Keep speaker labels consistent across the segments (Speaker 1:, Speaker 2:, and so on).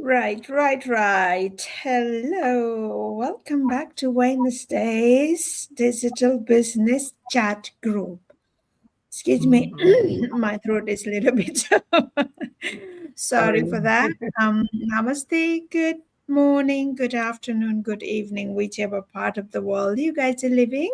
Speaker 1: Right. Hello. Welcome back to Wednesday's Digital Business Chat Group. Excuse me, my throat is a little bit sorry
Speaker 2: Sorry.
Speaker 1: for that. Namaste, good morning, good afternoon, good evening, whichever part of the world you guys are living.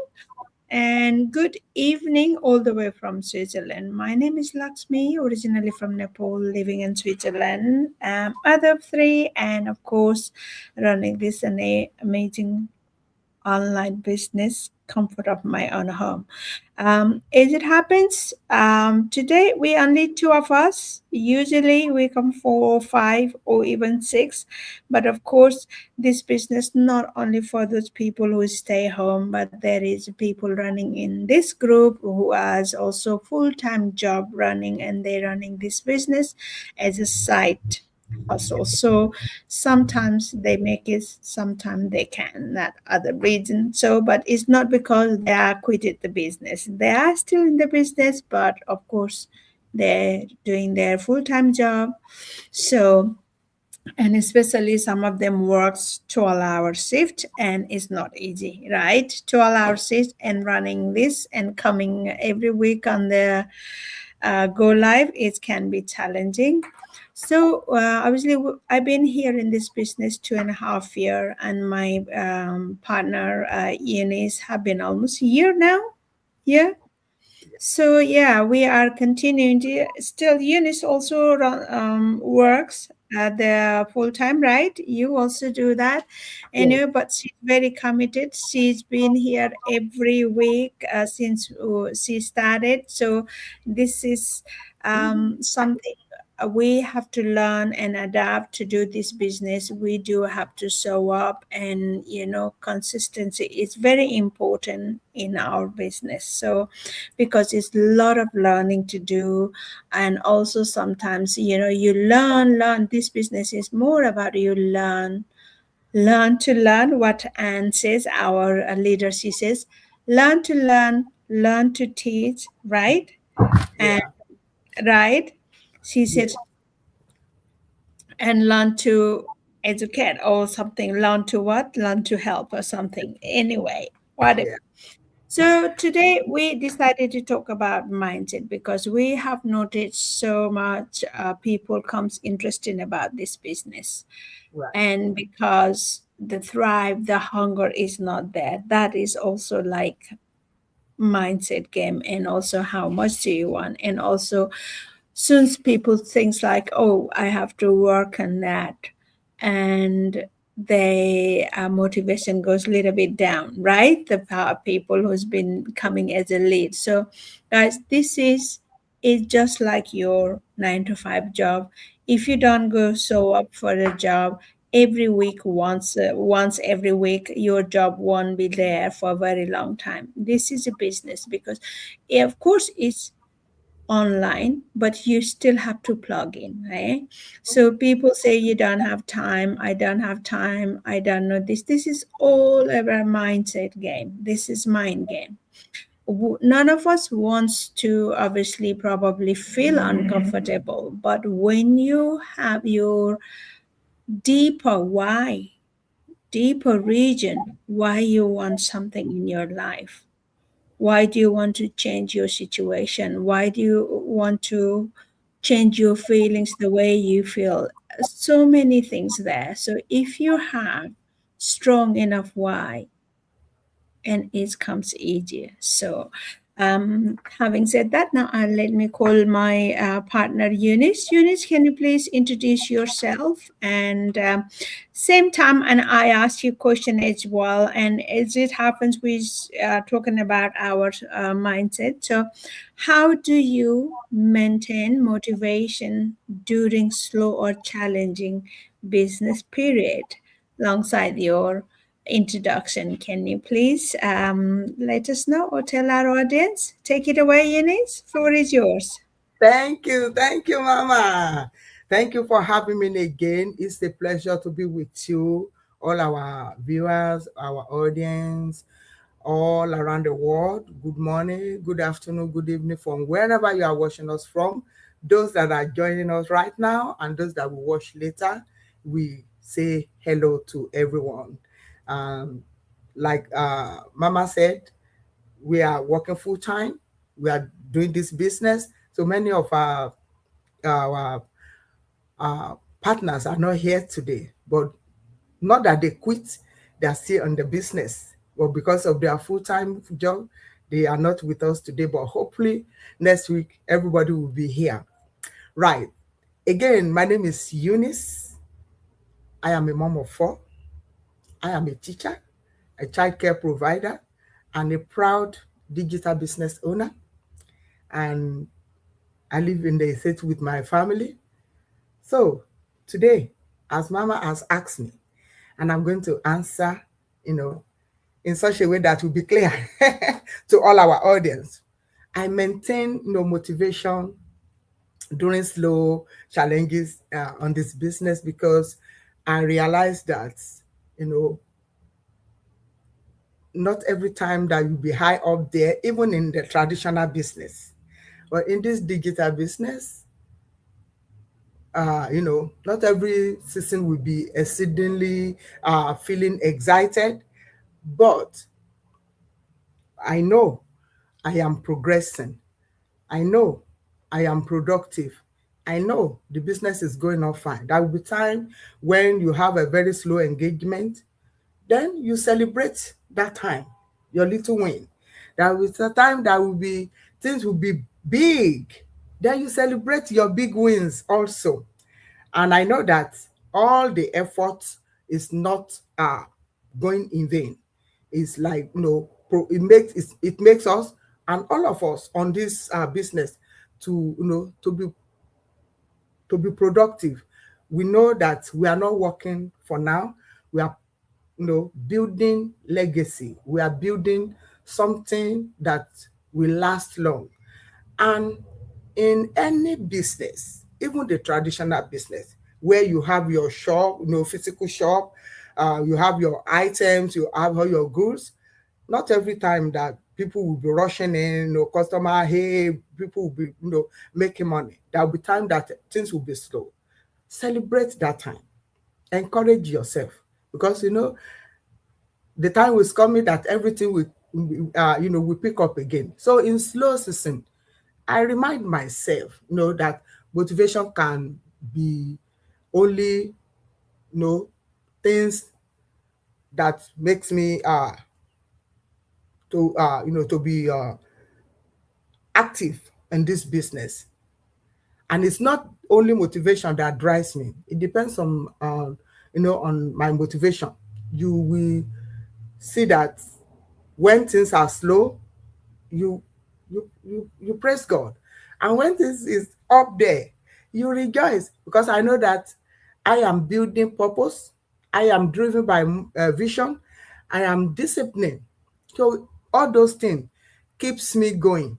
Speaker 1: And good evening, all the way from Switzerland. My name is Lakshmi, originally from Nepal, living in Switzerland. Mother of three, and of course, running this amazing online business, comfort of my own home. As it happens, today we only two of us. Usually we come four, five, or even six. But of course, this business not only for those people who stay home, but there is people running in this group who has also full-time job running, and they running this business as a side hustle. So sometimes they make it, sometimes they can, that other reason. So but it's not because they are quitted the business, they are still in the business, but of course they're doing their full-time job. So, and especially some of them works 12-hour shift, and it's not easy, right? 12-hour shift and running this and coming every week on the go live, it can be challenging. So obviously, I've been here in this business 2.5 years, and my partner Eunice have been almost a year now. Yeah. So yeah, we are continuing to still. Eunice also works at the full time, right? You also do that,
Speaker 2: Yes.
Speaker 1: anyway. But she's very committed. She's been here every week since she started. So this is something we have to learn and adapt to do this business. We do have to show up, and consistency is very important in our business. So because it's a lot of learning to do, and also sometimes you learn. This business is more about you learn to learn what Anne says, our leader. She says learn to learn to teach, right? And
Speaker 2: Yeah.
Speaker 1: right, she
Speaker 2: Yeah.
Speaker 1: said, and learn to educate or something, learn to what, learn to help or something, anyway, whatever.
Speaker 2: Yeah.
Speaker 1: So today we decided to talk about mindset because we have noticed so much people comes interested about this business,
Speaker 2: Right.
Speaker 1: and because the thrive, the hunger is not there. That is also like mindset game, and also how much do you want, and also since people think like, oh, I have to work on that, and they motivation goes a little bit down, right? The people who's been coming as a lead. So guys, this is just like your 9 to 5 job. If you don't go show up for the job every week, once every week, your job won't be there for a very long time. This is a business because of course it's online, but you still have to plug in, right? So people say you don't have time, I don't have time, I don't know this. This is all about mindset game. This is mind game. None of us wants to obviously probably feel uncomfortable, but when you have your deeper why, deeper region, why you want something in your life, why do you want to change your situation? Why do you want to change your feelings, the way you feel? So many things there. So if you have strong enough why, and it comes easier. So, having said that, now let me call my partner Eunice. Eunice, can you please introduce yourself? And same time, and I ask you question as well. And as it happens, we're talking about our mindset. So, how do you maintain motivation during slow or challenging business period, alongside your introduction? Can you please let us know or tell our audience? Take it away, Eunice. Floor is yours.
Speaker 2: Thank you. Thank you, Mama. Thank you for having me again. It's a pleasure to be with you, all our viewers, our audience, all around the world. Good morning, good afternoon, good evening from wherever you are watching us from. Those that are joining us right now and those that will watch later. we say hello to everyone. Like Mama said, we are working full time. We are doing this business. So many of our partners are not here today, but not that they quit, they are still on the business. But because of their full-time job, they are not with us today. But hopefully next week, everybody will be here. Right. Again, my name is Eunice. I am a mom of four. I am a teacher, a childcare provider, and a proud digital business owner. And I live in the estate with my family. So today, as Mama has asked me, and I'm going to answer, in such a way that will be clear to all our audience. I maintain motivation during slow challenges on this business because I realize that you know not every time that you'll be high up there, even in the traditional business, but in this digital business, not every season will be exceedingly feeling excited, but I know I am progressing. I know I am productive. I know the business is going on fine. There will be time when you have a very slow engagement, then you celebrate that time, your little win. There will be a time that will be things will be big. Then you celebrate your big wins also. And I know that all the effort is not going in vain. It's like it makes us and all of us on this business to be productive. We know that we are not working for now. We are building legacy. We are building something that will last long. And in any business, even the traditional business, where you have your shop, physical shop, you have your items, you have all your goods, not every time that people will be rushing in, customer, hey, people will be, making money. There will be time that things will be slow. Celebrate that time. Encourage yourself because, the time is coming that everything will pick up again. So in slow season, I remind myself, that motivation can be only, things that makes me to be active in this business. And it's not only motivation that drives me. It depends on my motivation. You will see that when things are slow, you you praise God. And when this is up there, you rejoice because I know that I am building purpose. I am driven by vision. I am disciplined. So all those things keeps me going.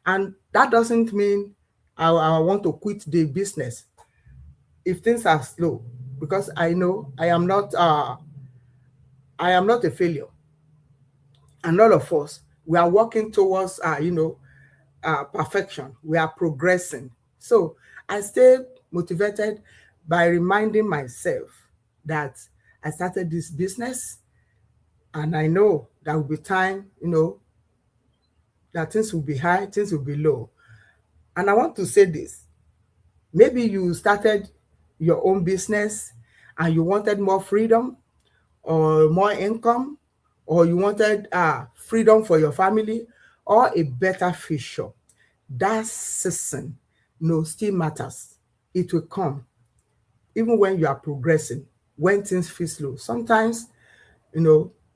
Speaker 2: And that doesn't mean I want to quit the business if things are slow, because I know I am not a failure. And all of us, we are working towards perfection. We are progressing. So I stay motivated by reminding myself that I started this business and I know there will be time, that things will be high, things will be low. And I want to say this. Maybe you started your own business and you wanted more freedom or more income, or you wanted freedom for your family or a better future. That season, still matters. It will come even when you are progressing, when things feel slow. Sometimes,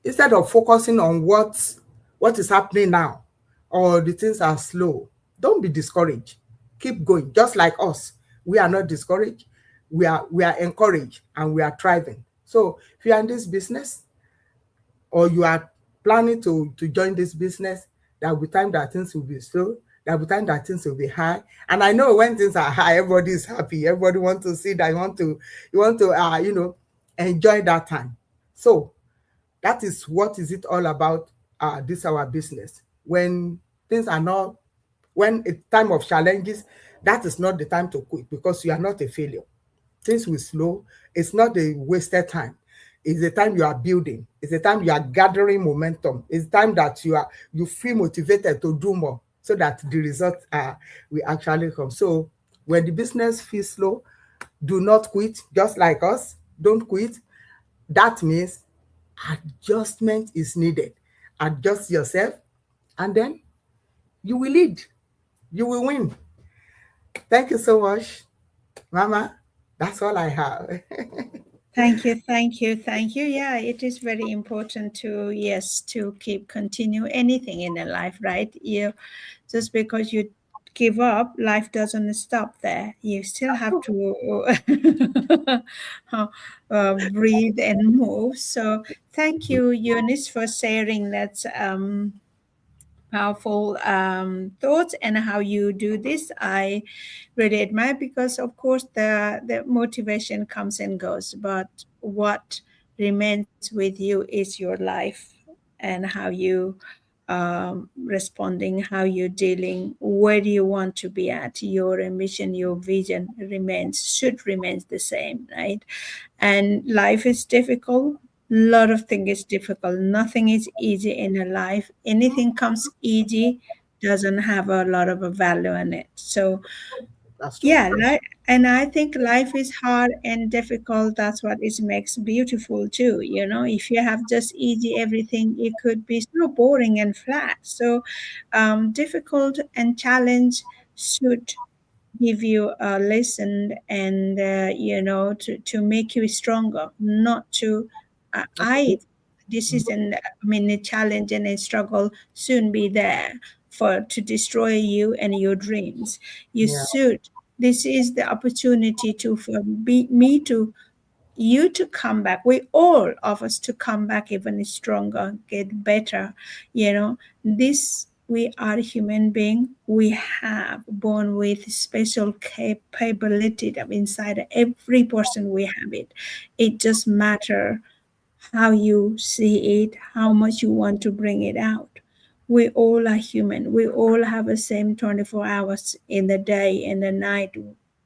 Speaker 2: instead of focusing on what is happening now or the things are slow, don't be discouraged. Keep going. Just like us, we are not discouraged. We are encouraged and we are thriving. So if you are in this business or you are planning to join this business, there will be time that things will be slow. There will be time that things will be high. And I know when things are high, everybody is happy. Everybody wants to see that you want to enjoy that time. So that is what is it all about, this our business. When things are not, when it's time of challenges, that is not the time to quit because you are not a failure. things will slow. It's not a wasted time. It's the time you are building. It's the time you are gathering momentum. It's time that you feel motivated to do more so that the results will actually come. So when the business feels slow, do not quit. Just like us, don't quit. That means adjustment is needed. Adjust yourself, and then you will lead. You will win. Thank you so much, Mama. That's all I have.
Speaker 1: Thank you, thank you, thank you. Yeah, it is very important to, yes, to keep continue anything in a life, right? You just because you give up, life doesn't stop there. You still have to breathe and move. So thank you, Eunice, for sharing that powerful thoughts and how you do this. I really admire, because of course the motivation comes and goes, but what remains with you is your life, and how you responding, how you're dealing, where do you want to be at. Your ambition, your vision should remain the same, right? And life is difficult. Lot of things is difficult. Nothing is easy in a life. Anything comes easy doesn't have a lot of a value in it. So
Speaker 2: That's true.
Speaker 1: yeah, and I think life is hard and difficult. That's what it makes beautiful too. You know, if you have just easy everything, it could be so boring and flat. So difficult and challenge should give you a lesson, and to make you stronger, not to I this is an I mean a challenge and a struggle soon be there for to destroy you and your dreams. You
Speaker 2: Yeah.
Speaker 1: should This is the opportunity to for me to you to come back, we all of us to come back even stronger, get better. This, we are human being, we have born with special capability that inside every person we have it. It just matter how you see it, how much you want to bring it out. We all are human. We all have the same 24 hours in the day, in the night,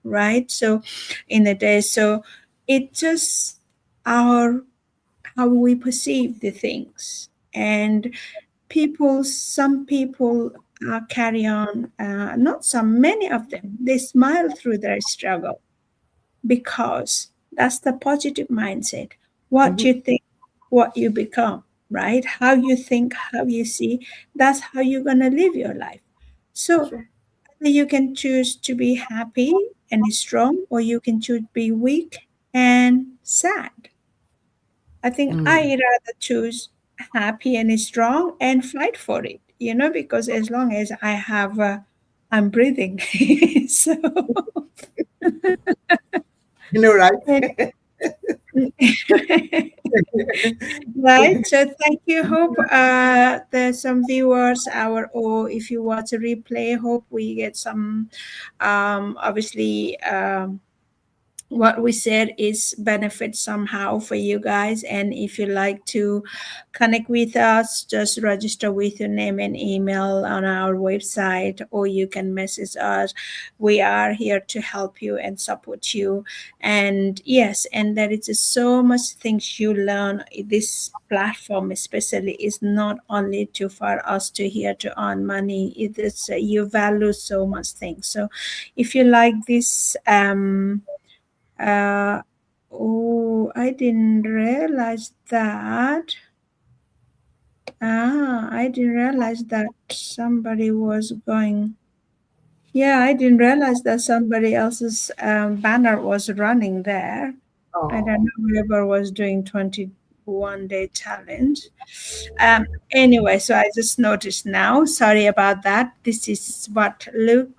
Speaker 1: right? So, in the day. So, it just our how we perceive the things. And some people carry on, not some, many of them, they smile through their struggle, because that's the positive mindset. What
Speaker 2: Mhm.
Speaker 1: you think, what you become, right? How you think, how you see, that's how you're going to live your life.
Speaker 2: That's
Speaker 1: So
Speaker 2: true.
Speaker 1: you can choose to be happy and strong, or you can choose to be weak and sad. I think I
Speaker 2: Mm.
Speaker 1: rather choose happy and strong and fight for it, because as long as I'm breathing. So,
Speaker 2: You know, right?
Speaker 1: right. So thank you. Hope there's some viewers, or if you watch a replay, hope we get some, obviously, what we said is benefit somehow for you guys. And if you like to connect with us, just register with your name and email on our website, or you can message us. We are here to help you and support you. And yes, and there is just so much things you learn. This platform especially is not only to for us to here to earn money. It is you value so much things. So if you like this uh, oh, I didn't realize that. I didn't realize that somebody was going. Yeah, I didn't realize that somebody else's banner was running there. I don't
Speaker 2: Oh.
Speaker 1: know whoever was doing 21-day challenge. Anyway, so I just noticed now. Sorry about that. This is what Luke.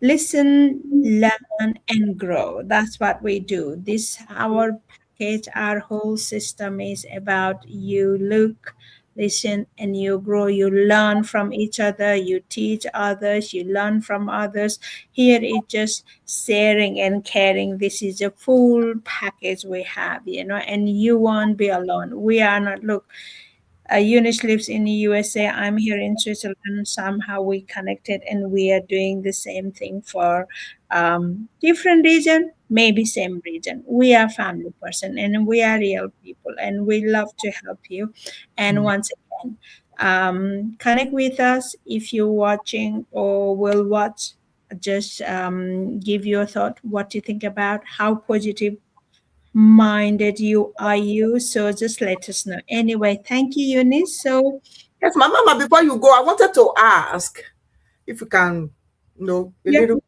Speaker 1: Listen, learn, and grow. That's what we do. This our package, our whole system is about you look, listen, and you grow. You learn from each other, you teach others, you learn from others. Here it's just sharing and caring. This is a full package we have, and you won't be alone. We are not, look, Eunice lives in the USA. I'm here in Switzerland. Somehow we connected, and we are doing the same thing for different region, maybe same reason. We are family person and we are real people and we love to help you. And
Speaker 2: Mm.
Speaker 1: once again, connect with us if you're watching or will watch. Just give your thought, what you think about how positive minded you. So just let us know. Anyway, thank you, Eunice. So
Speaker 2: Yes, my mama, before you go, I wanted to ask if you can, a
Speaker 1: yeah.
Speaker 2: little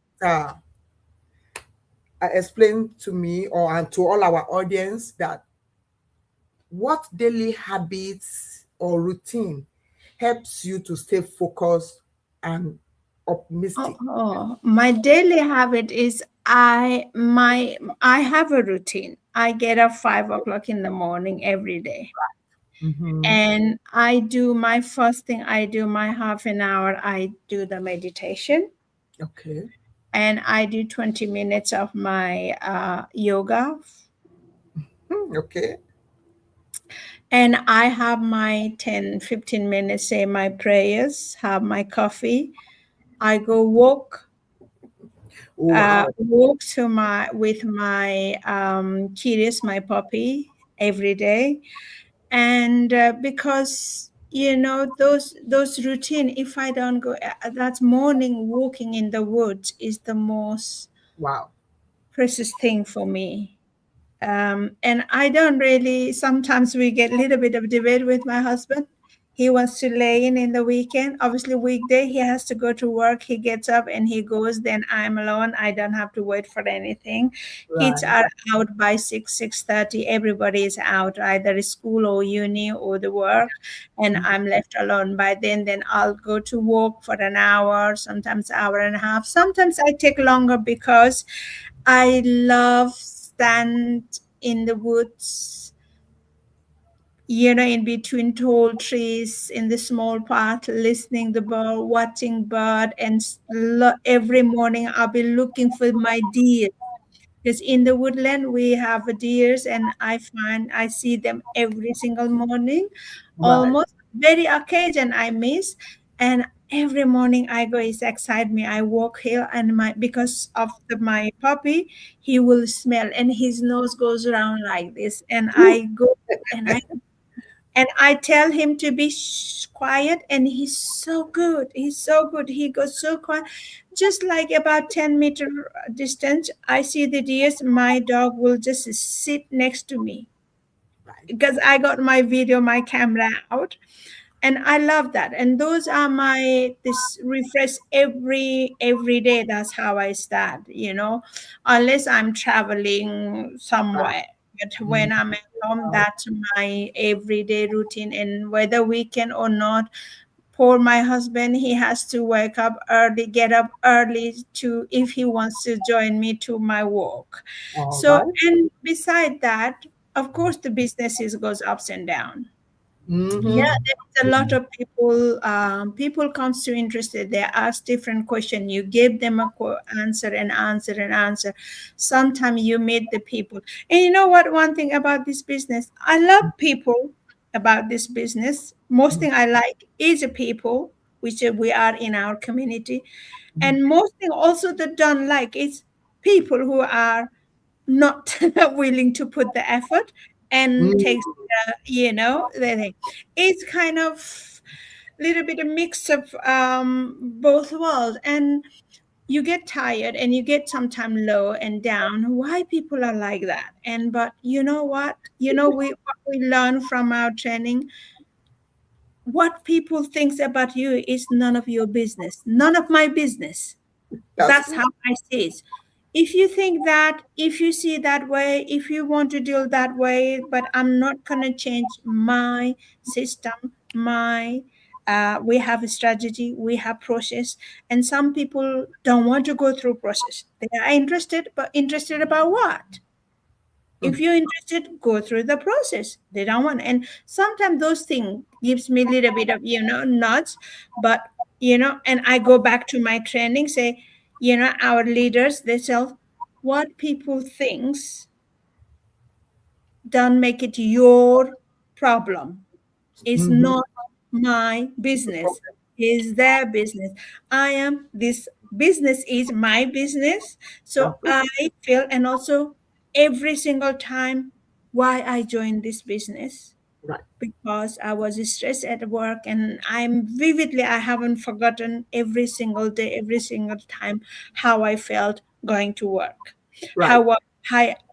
Speaker 2: explain to me or and to all our audience that what daily habits or routine helps you to stay focused and optimistic.
Speaker 1: My daily habit is I have a routine. I get up 5 o'clock in the morning every day.
Speaker 2: Mm-hmm.
Speaker 1: And I do my first thing, I do my half an hour, I do the meditation,
Speaker 2: Okay.
Speaker 1: and I do 20 minutes of my yoga.
Speaker 2: Okay.
Speaker 1: And I have my 10-15 minutes, say my prayers, have my coffee. I go
Speaker 2: Oh, wow.
Speaker 1: walk to my with my Kirius, my puppy, every day. And because those routine, if I don't go, that morning walking in the woods is the most
Speaker 2: Wow.
Speaker 1: precious thing for me. And I don't really, sometimes we get a little bit of debate with my husband. He wants to lay in the weekend. Obviously, weekday, he has to go to work. He gets up and he goes. Then I'm alone. I don't have to wait for anything. Kids
Speaker 2: Right.
Speaker 1: are out by 6:30. Everybody is out, either school or uni or the work. And I'm left alone by then. Then I'll go to walk for an hour, sometimes hour and a half. Sometimes I take longer because I love stand in the woods, in between tall trees in the small path, listening the bird, watching bird, and every morning I'll be looking for my deer. Because in the woodland we have deers, and I see them every single morning.
Speaker 2: Right.
Speaker 1: Almost very occasion I miss, and every morning I go, it's excite me. I walk here, and my because of my puppy, he will smell and his nose goes around like this, and I go and I tell him to be quiet, and he's so good. He's so good. He goes so quiet. Just like about 10-meter distance, I see the deers. My dog will just sit next to me
Speaker 2: Right.
Speaker 1: because I got my video, my camera out, and I love that. And those are my this refresh every day. That's how I start, unless I'm traveling
Speaker 2: Right.
Speaker 1: somewhere. But
Speaker 2: Mm.
Speaker 1: when I'm at home,
Speaker 2: Wow.
Speaker 1: that's my everyday routine. And whether weekend or not, poor my husband, he has to wake up early, get up early to if he wants to join me to my work.
Speaker 2: All
Speaker 1: So,
Speaker 2: right.
Speaker 1: and beside that, of course, the businesses goes ups and down. Yeah,
Speaker 2: Mm-hmm.
Speaker 1: there's a lot of people. People comes to interested. They ask different question. You give them a answer and answer and answer. Sometimes you meet the people, and you know what? One thing about this business, I love people about this business. Most thing I like is the people, which we are in our community, and most thing also that don't like is people who are not willing to put the effort and
Speaker 2: Mm.
Speaker 1: takes the thing. It's kind of little bit of mix of both worlds, and you get tired and you get sometimes low and down. Why people are like that? And but you know what? What we learn from our training, what people thinks about you is none of your business, none of my business.
Speaker 2: That's
Speaker 1: That's
Speaker 2: good.
Speaker 1: how I see it. If you think that, if you see that way, if you want to deal that way, but I'm not going to change my system, we have a strategy, we have process, and some people don't want to go through process. They are interested, but interested about what? If you're interested, go through the process. They don't want, and sometimes those things gives me a little bit of nuts, but and I go back to my training, say, our leaders, they tell what people thinks, don't make it your problem. It's
Speaker 2: Mm-hmm.
Speaker 1: not my business. It's their business. I am this business is my business.
Speaker 2: That's
Speaker 1: So
Speaker 2: good.
Speaker 1: I feel, and also every single time why I joined this business,
Speaker 2: Right.
Speaker 1: because I was stressed at work, and I haven't forgotten every single day, every single time how I felt going to work,
Speaker 2: Right.
Speaker 1: how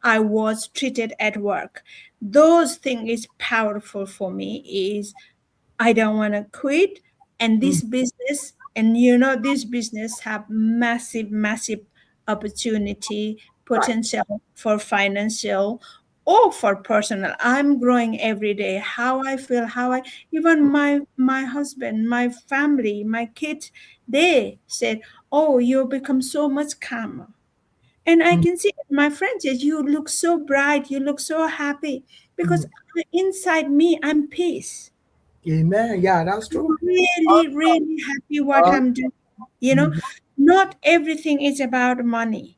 Speaker 1: I was treated at work. Those things is powerful for me. Is I don't want to quit. And
Speaker 2: Mm.
Speaker 1: this business, this business have massive, massive opportunity,
Speaker 2: Right.
Speaker 1: potential for financial or for personal. I'm growing every day. How I feel, even my husband, my family, my kids, they said, "Oh, you become so much calmer." And I
Speaker 2: Mm.
Speaker 1: can see my friends says, "You look so bright, you look so happy," because
Speaker 2: Mm.
Speaker 1: inside me, I'm peace.
Speaker 2: Amen. Yeah, that's true.
Speaker 1: Really, really happy what
Speaker 2: Uh,
Speaker 1: I'm doing. You know,
Speaker 2: mhm,
Speaker 1: not everything is about money.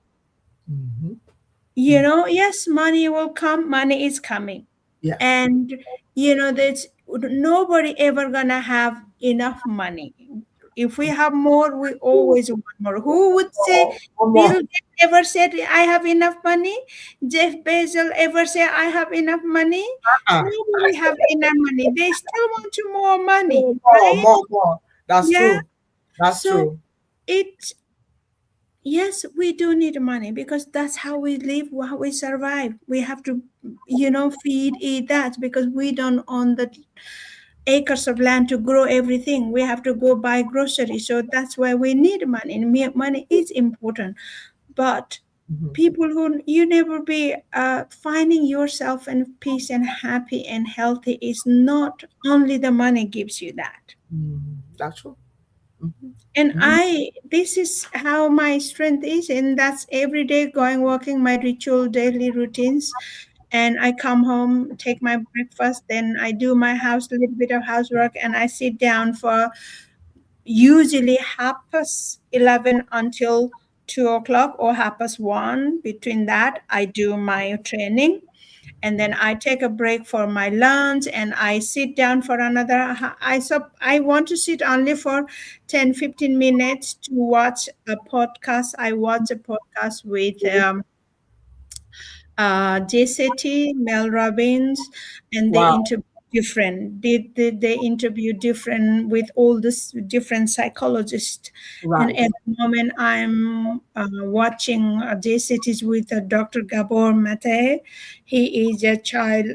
Speaker 2: mhm, mm.
Speaker 1: Yes, money will come, money is coming.
Speaker 2: Yeah.
Speaker 1: And, there's nobody ever gonna have enough money. If we have more, we always want more. Who would say
Speaker 2: One
Speaker 1: Bill
Speaker 2: more.
Speaker 1: Gates ever said, I have enough money? Jeff Bezos ever say, I have enough money?
Speaker 2: Ah,
Speaker 1: Nobody have enough money. They still want you more money,
Speaker 2: more,
Speaker 1: right?
Speaker 2: more, more. That's
Speaker 1: Yeah.
Speaker 2: true. That's
Speaker 1: So
Speaker 2: true.
Speaker 1: it yes, we do need money because that's how we live, how we survive. We have to, feed, eat that because we don't own the acres of land to grow everything. We have to go buy groceries. So that's why we need money. And money is important. But
Speaker 2: Mhm,
Speaker 1: people who you never be finding yourself in peace and happy and healthy is not only the money gives you that.
Speaker 2: That's true. Mhm,
Speaker 1: And
Speaker 2: mhm.
Speaker 1: this is how my strength is, and that's every day going walking, my ritual daily routines. And I come home, take my breakfast, then I do my house, a little bit of housework, and I sit down for usually 11:30 until 2 o'clock or 1:30. Between that, I do my training, and then I take a break for my lunch, and I sit down for another. I want to sit only for 10-15 minutes to watch a podcast. I watch a podcast with JCT, Mel Robbins, and they
Speaker 2: Wow.
Speaker 1: interview different. They interview different with all this different psychologists. And
Speaker 2: Right.
Speaker 1: at the moment, I'm watching JCTs with Dr. Gabor Mate. He is a child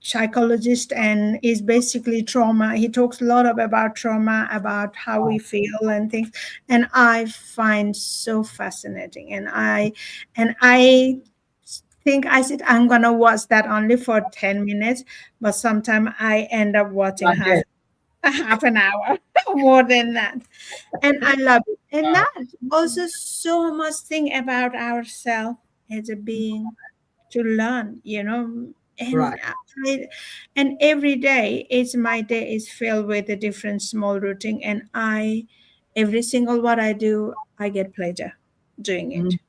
Speaker 1: psychologist and is basically trauma. He talks a lot about trauma, about how we
Speaker 2: Wow.
Speaker 1: feel and things. And I find so fascinating. And I think I said I'm gonna watch that only for 10 minutes, but sometimes I end up watching
Speaker 2: Not
Speaker 1: half
Speaker 2: yet.
Speaker 1: half an hour more than that. And I love it. And
Speaker 2: Wow.
Speaker 1: that also so much thing about ourselves as a being to learn.
Speaker 2: Right.
Speaker 1: And and every day is my day is filled with a different small routine, and every single what I do, I get pleasure doing it.
Speaker 2: Mm.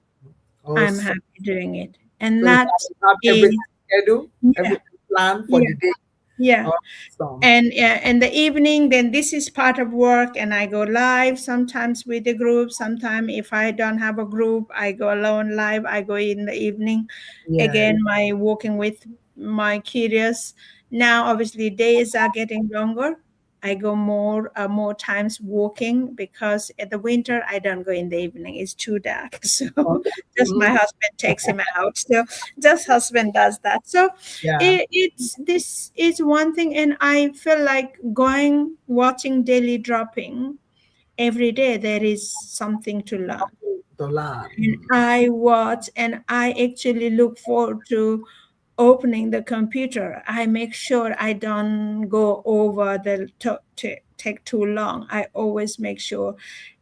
Speaker 1: I'm
Speaker 2: Awesome.
Speaker 1: happy doing it. And
Speaker 2: So
Speaker 1: that
Speaker 2: you have everything
Speaker 1: is,
Speaker 2: scheduled,
Speaker 1: yeah,
Speaker 2: everything planned for
Speaker 1: yeah,
Speaker 2: the day.
Speaker 1: yeah.
Speaker 2: Awesome.
Speaker 1: And in the evening, then this is part of work, and I go live sometimes with a group. Sometimes if I don't have a group, I go alone live. I go in the evening.
Speaker 2: Yeah.
Speaker 1: Again, my walking with my curious. Now, obviously, days are getting longer. I go more times walking because at the winter I don't go in the evening. It's too dark. So
Speaker 2: Okay.
Speaker 1: just my
Speaker 2: Mhm.
Speaker 1: husband takes him out. So just husband does that. So
Speaker 2: Yeah.
Speaker 1: it's this is one thing, and I feel like going watching daily dropping every day. There is something to learn,
Speaker 2: The land.
Speaker 1: and I watch, and I actually look forward to opening the computer. I make sure I don't go over to take too long. I always make sure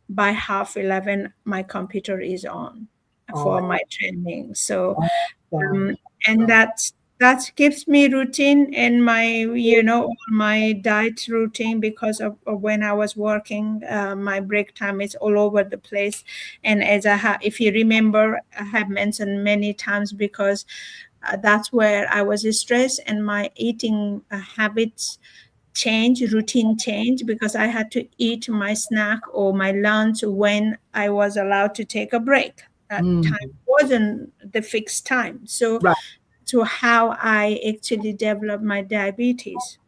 Speaker 1: by 11:30 my computer is on for
Speaker 2: Oh,
Speaker 1: my training. So
Speaker 2: awesome.
Speaker 1: um, and
Speaker 2: Awesome.
Speaker 1: that keeps me routine in my all my diet routine because of when I was working. My break time is all over the place, and as if you remember, I have mentioned many times because that's where I was stressed, and my eating habits routine change, because I had to eat my snack or my lunch when I was allowed to take a break. That
Speaker 2: Mm.
Speaker 1: time wasn't the fixed time. So,
Speaker 2: Right.
Speaker 1: how I actually developed my diabetes.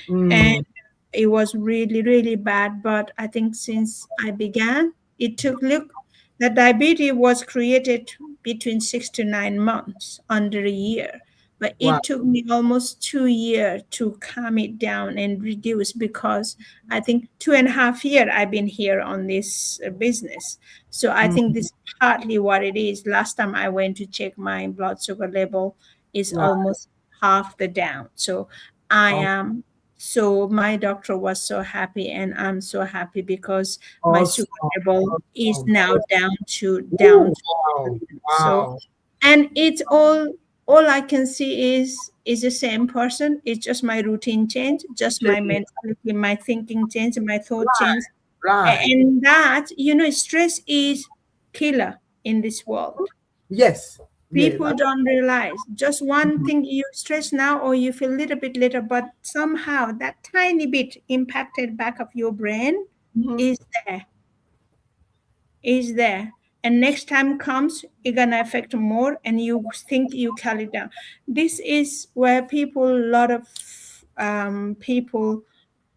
Speaker 1: And
Speaker 2: Mm.
Speaker 1: it was really, really bad. But I think since I began, it took, look, the diabetes was created between 6 to 9 months, under a year. But
Speaker 2: Wow.
Speaker 1: it took me almost 2 years to calm it down and reduce, because I think 2.5 years I've been here on this business. So I
Speaker 2: Mm.
Speaker 1: think this is partly what it is. Last time I went to check my blood sugar level is
Speaker 2: Right.
Speaker 1: almost half the down. So I
Speaker 2: Aw-
Speaker 1: am, so my doctor was so happy, and I'm so happy, because my
Speaker 2: Awesome.
Speaker 1: sugar level is
Speaker 2: Awesome.
Speaker 1: now
Speaker 2: Ooh, wow.
Speaker 1: so,
Speaker 2: Wow.
Speaker 1: and it's all I can see is the same person. It's just my routine change, just my
Speaker 2: Change.
Speaker 1: mentality, my thinking change, my thought change.
Speaker 2: Right.
Speaker 1: And that, stress is killer in this world.
Speaker 2: Yes. Yes.
Speaker 1: People don't realize just one thing, you stress now or you feel a little bit later, but somehow that tiny bit impacted back of your brain
Speaker 2: Mhm.
Speaker 1: is there, is there. And next time comes, it's gonna affect more, and you think you carry it down. This is where people, a lot of people,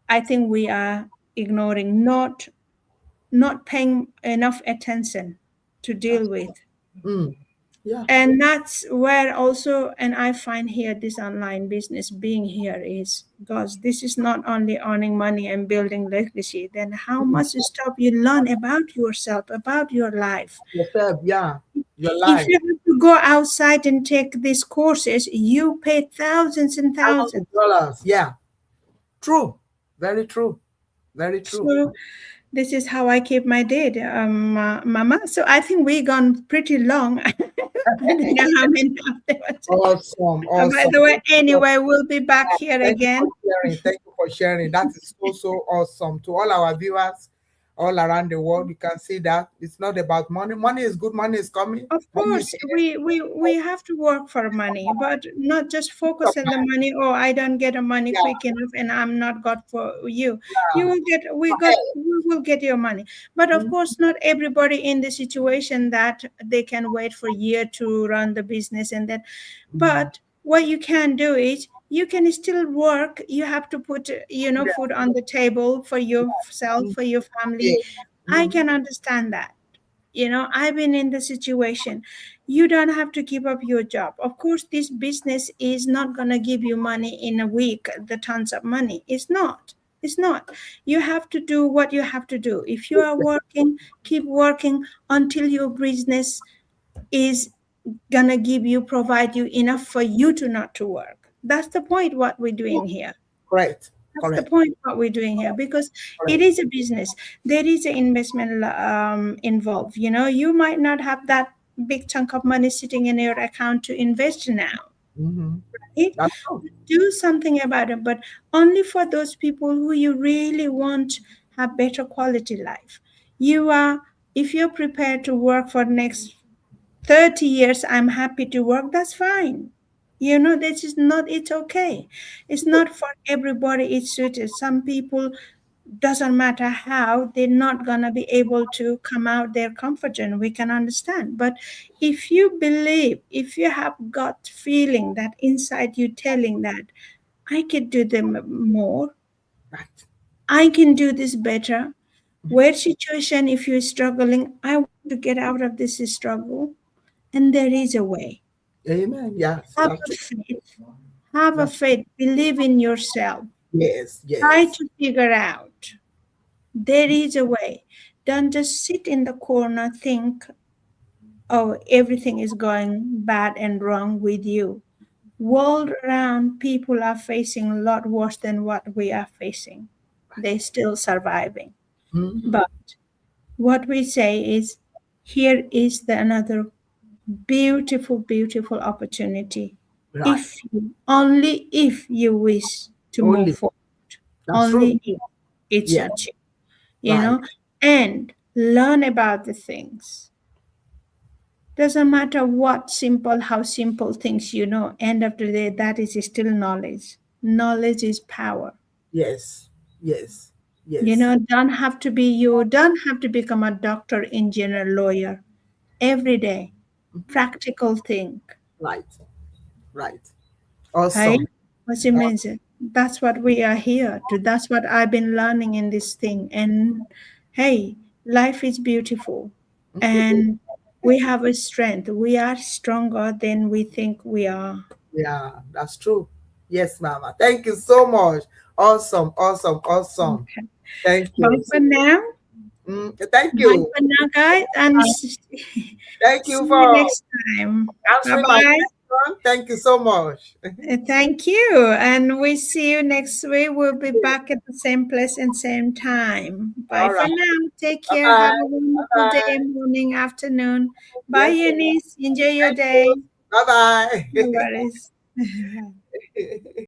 Speaker 1: I think we are ignoring, not paying enough attention to deal with.
Speaker 2: Mm. Yeah.
Speaker 1: And that's where also, and I find here this online business being here is, because this is not only earning money and building legacy, then how much stuff you learn about yourself, about your life.
Speaker 2: Yourself. Yeah. Your
Speaker 1: If
Speaker 2: life.
Speaker 1: you have to go outside and take these courses, you pay thousands and thousands.
Speaker 2: $1,000. Yeah. True. Very true. Very true.
Speaker 1: So this is how I keep my date, Mama. So I think we've gone pretty long. I don't know how many afterwards.
Speaker 2: Awesome.
Speaker 1: By
Speaker 2: Awesome.
Speaker 1: the way,
Speaker 2: Thank you so
Speaker 1: anyway, we'll be back here
Speaker 2: Thank you for
Speaker 1: again.
Speaker 2: sharing. Thank you for sharing. That is so, so awesome. To all our viewers all around the world, you can see that it's not about money. Money is good. Money is coming.
Speaker 1: Of
Speaker 2: Money is
Speaker 1: course, we have to work for money, but not just focus on the money. Oh, I don't get the money
Speaker 2: yeah,
Speaker 1: quick enough, and I'm not good for you. You
Speaker 2: yeah.
Speaker 1: will get, we will get your money. But of
Speaker 2: Mhm.
Speaker 1: course, not everybody in the situation that they can wait for a year to run the business, and then. But what you can do is you can still work. You have to put,
Speaker 2: Yeah.
Speaker 1: food on the table for yourself,
Speaker 2: Mhm.
Speaker 1: for your family.
Speaker 2: Yeah.
Speaker 1: I
Speaker 2: Mhm.
Speaker 1: can understand that. I've been in the situation. You don't have to give up your job. Of course, this business is not going to give you money in a week, the tons of money. It's not. You have to do what you have to do. If you are working, keep working until your business is going to provide you enough for you to not to work. That's the point what we're doing here.
Speaker 2: Correct.
Speaker 1: That's the
Speaker 2: Correct.
Speaker 1: point what we're doing here, because it
Speaker 2: Correct.
Speaker 1: is a business. There is an investment involved. You might not have that big chunk of money sitting in your account to invest now.
Speaker 2: Mhm.
Speaker 1: Right?
Speaker 2: That's true.
Speaker 1: Do something about it, but only for those people who you really want have better quality life. You are, if you're prepared to work for next 30 years, I'm happy to work, that's fine. This is not, it's okay. It's not for everybody, it's suited. Some people, doesn't matter how, they're not going to be able to come out their comfort zone. We can understand. But if you believe, if you have got feeling that inside you telling that I could do them more,
Speaker 2: Right.
Speaker 1: I can do this better. Where situation, if you're struggling, I want to get out of this struggle, and there is a way.
Speaker 2: Amen. Yes.
Speaker 1: Have
Speaker 2: That's
Speaker 1: a
Speaker 2: true.
Speaker 1: faith. Have a
Speaker 2: That's
Speaker 1: faith. Believe in yourself.
Speaker 2: yes.
Speaker 1: Try
Speaker 2: Yes.
Speaker 1: to figure out. There is a way. Don't just sit in the corner, think, oh, everything is going bad and wrong with you. World around, people are facing a lot worse than what we are facing. They're still surviving.
Speaker 2: Mhm.
Speaker 1: But what we say is, here is another beautiful, beautiful opportunity.
Speaker 2: Right.
Speaker 1: Only if you wish to move
Speaker 2: Only.
Speaker 1: forward,
Speaker 2: That's true.
Speaker 1: only if it
Speaker 2: Yeah.
Speaker 1: suits you,
Speaker 2: Right.
Speaker 1: and learn about the things. Doesn't matter how simple things end of the day, that is still knowledge. Knowledge is power.
Speaker 2: Yes, yes,
Speaker 1: You
Speaker 2: yes.
Speaker 1: know, don't have to be you, don't have to become a doctor, engineer, lawyer. Every day, practical thing.
Speaker 2: Right, right.
Speaker 1: Hey,
Speaker 2: Awesome.
Speaker 1: what you mean? That's what we are here to. That's what I've been learning in this thing. And hey, life is beautiful. And we have a strength. We are stronger than we think we are.
Speaker 2: Yeah, that's true. Yes, Mama. Thank you so much. Awesome, awesome, awesome.
Speaker 1: Okay.
Speaker 2: Thank
Speaker 1: Bye
Speaker 2: you.
Speaker 1: for now.
Speaker 2: Thank
Speaker 1: Bye
Speaker 2: you.
Speaker 1: for now, guys. And
Speaker 2: Thank
Speaker 1: see
Speaker 2: you
Speaker 1: you
Speaker 2: for
Speaker 1: next time. Bye
Speaker 2: answering my
Speaker 1: bye.
Speaker 2: question. Thank you so much.
Speaker 1: Thank you. And we see you next week. We'll be back at the same place and same time. Bye
Speaker 2: All
Speaker 1: for
Speaker 2: right.
Speaker 1: now. Take
Speaker 2: Bye
Speaker 1: care.
Speaker 2: bye.
Speaker 1: Have a
Speaker 2: Bye
Speaker 1: wonderful day,
Speaker 2: bye.
Speaker 1: morning, afternoon. Bye,
Speaker 2: Yes, sir.
Speaker 1: Eunice. Enjoy your
Speaker 2: Thank
Speaker 1: day.
Speaker 2: you. Bye
Speaker 1: No worries.
Speaker 2: bye.